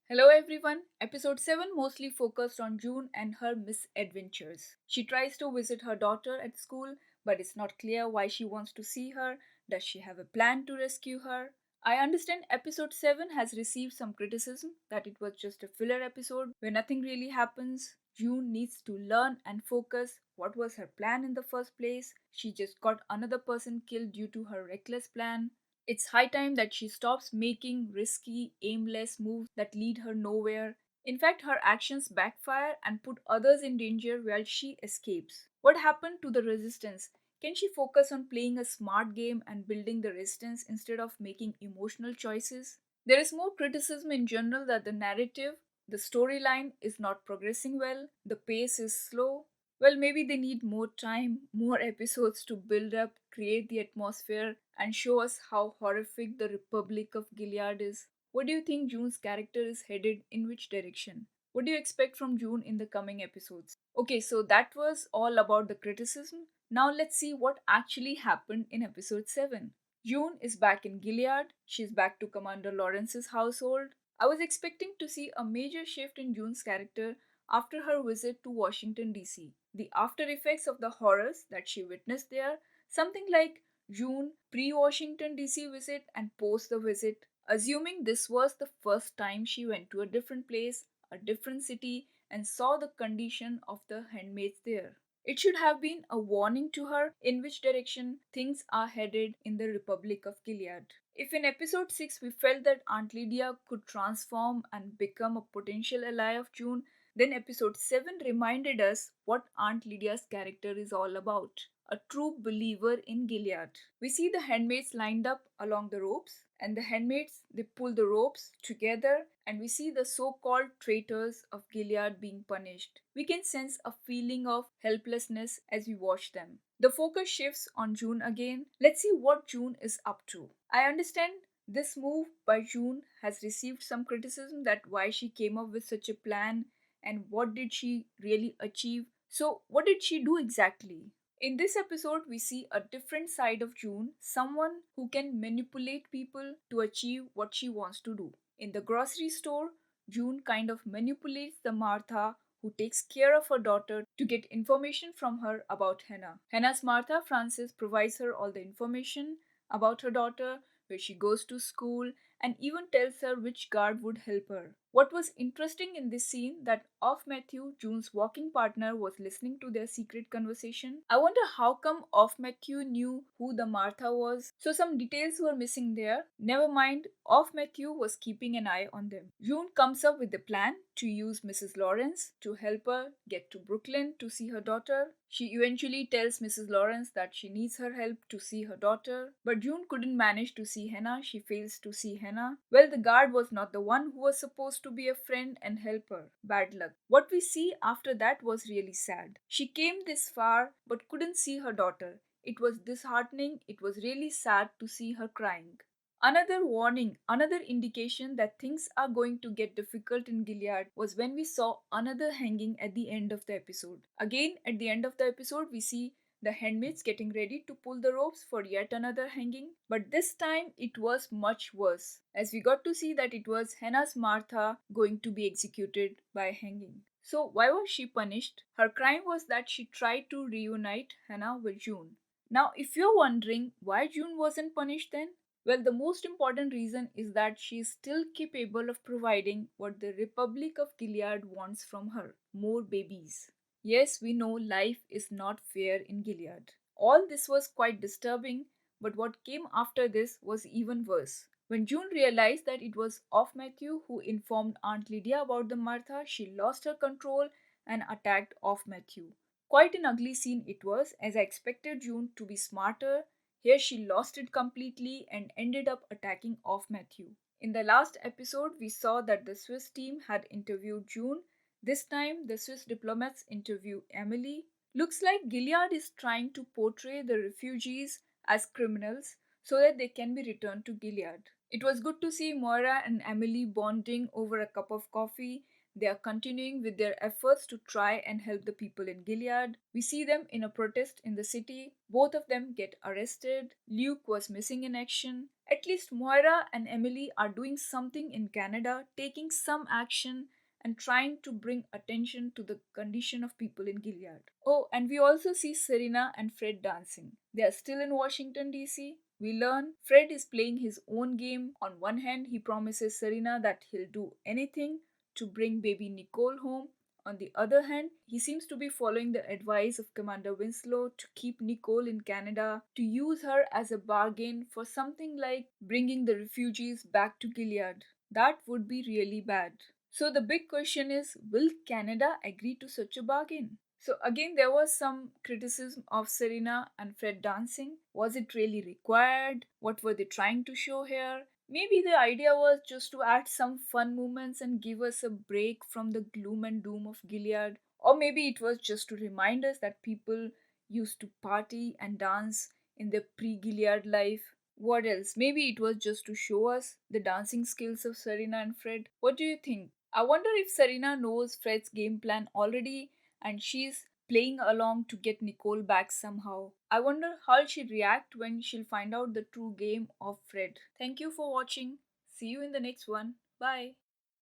Hello everyone. Episode 7 mostly focused on June and her misadventures. She tries to visit her daughter at school, but it's not clear why she wants to see her. Does she have a plan to rescue her? I understand episode 7 has received some criticism that it was just a filler episode where nothing really happens. June needs to learn and focus. What was her plan in the first place? She just got another person killed due to her reckless plan. It's high time that she stops making risky, aimless moves that lead her nowhere. In fact, her actions backfire and put others in danger while she escapes. What happened to the resistance? Can she focus on playing a smart game and building the resistance instead of making emotional choices? There is more criticism in general that the narrative, the storyline, is not progressing well, the pace is slow. Well, maybe they need more time, more episodes to build up, create the atmosphere, and show us how horrific the Republic of Gilead is. What do you think June's character is headed in which direction? What do you expect from June in the coming episodes? Okay, so that was all about the criticism. Now let's see what actually happened in episode 7. June is back in Gilead. She's back to Commander Lawrence's household. I was expecting to see a major shift in June's character after her visit to Washington, D.C. The after effects of the horrors that she witnessed there, something like June pre Washington, D.C. visit and post the visit, assuming this was the first time she went to a different place, a different city, and saw the condition of the handmaids there. It should have been a warning to her in which direction things are headed in the Republic of Gilead. If in episode 6 we felt that Aunt Lydia could transform and become a potential ally of June, then episode 7 reminded us what Aunt Lydia's character is all about, a true believer in Gilead. We see the handmaids lined up along the ropes, and the handmaids they pull the ropes together, and we see the so-called traitors of Gilead being punished. We can sense a feeling of helplessness as we watch them. The focus shifts on June again. Let's see what June is up to. I understand this move by June has received some criticism that why she came up with such a plan and what did she really achieve. So, what did she do exactly? In this episode, we see a different side of June, someone who can manipulate people to achieve what she wants to do. In the grocery store, June kind of manipulates the Martha who takes care of her daughter to get information from her about Hannah. Hannah's Martha Francis provides her all the information about her daughter, where she goes to school, and even tells her which guard would help her. What was interesting in this scene that Off Matthew, June's walking partner, was listening to their secret conversation. I wonder how come Off Matthew knew who the Martha was. So some details were missing there. Never mind, Off Matthew was keeping an eye on them. June comes up with a plan to use Mrs. Lawrence to help her get to Brooklyn to see her daughter. She eventually tells Mrs. Lawrence that she needs her help to see her daughter, but June couldn't manage to see Hannah. She fails to see Hannah. Well, the guard was not the one who was supposed to be a friend and help her. Bad luck. What we see after that was really sad. She came this far but couldn't see her daughter. It was disheartening. It was really sad to see her crying. Another warning, another indication that things are going to get difficult in Gilead was when we saw another hanging at the end of the episode. Again, at the end of the episode, we see the handmaids getting ready to pull the ropes for yet another hanging, but this time it was much worse, as we got to see that it was Hannah's Martha going to be executed by hanging. So, why was she punished? Her crime was that she tried to reunite Hannah with June. Now, if you're wondering why June wasn't punished then, well, the most important reason is that she is still capable of providing what the Republic of Gilead wants from her more babies. Yes, we know life is not fair in Gilead. All this was quite disturbing, but what came after this was even worse. When June realized that it was Off Matthew who informed Aunt Lydia about the Martha, she lost her control and attacked Off Matthew. Quite an ugly scene it was, as I expected June to be smarter. Here she lost it completely and ended up attacking Off Matthew. In the last episode, we saw that the Swiss team had interviewed June. This time, the Swiss diplomats interview Emily. Looks like Gilead is trying to portray the refugees as criminals so that they can be returned to Gilead. It was good to see Moira and Emily bonding over a cup of coffee. They are continuing with their efforts to try and help the people in Gilead. We see them in a protest in the city. Both of them get arrested. Luke was missing in action. At least Moira and Emily are doing something in Canada, taking some action and trying to bring attention to the condition of people in Gilead. Oh, and we also see Serena and Fred dancing. They are still in Washington, D.C. We learn Fred is playing his own game. On one hand, he promises Serena that he'll do anything to bring baby Nicole home. On the other hand, he seems to be following the advice of Commander Winslow to keep Nicole in Canada, to use her as a bargain for something like bringing the refugees back to Gilead. That would be really bad. So the big question is, will Canada agree to such a bargain? So again, there was some criticism of Serena and Fred dancing. Was it really required? What were they trying to show here? Maybe the idea was just to add some fun moments and give us a break from the gloom and doom of Gilead. Or maybe it was just to remind us that people used to party and dance in their pre Gilead life. What else? Maybe it was just to show us the dancing skills of Serena and Fred. What do you think? I wonder if Serena knows Fred's game plan already and she's playing along to get Nicole back somehow. I wonder how she'll react when she'll find out the true game of Fred. Thank you for watching. See you in the next one. Bye.